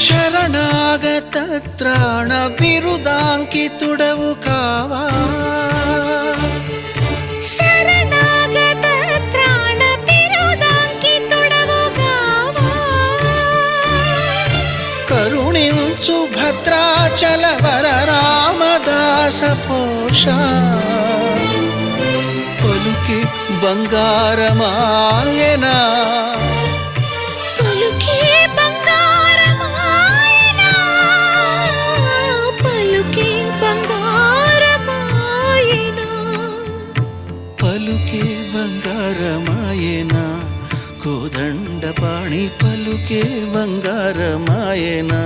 శరణాగత త్రాణ బిరుదాంకితుడవు కావా, శరణాగత త్రాణ బిరుదాంకితుడవు కావా, కరుణించు భద్రాచల వర రామదాస పోష, పలుకి బంగారమాయనా, పలుకే బంగారమాయనా, పలుకే బంగారమాయనా, పలుకే బంగారమాయనా, కోదండపాణి పలుకే బంగారమాయనా.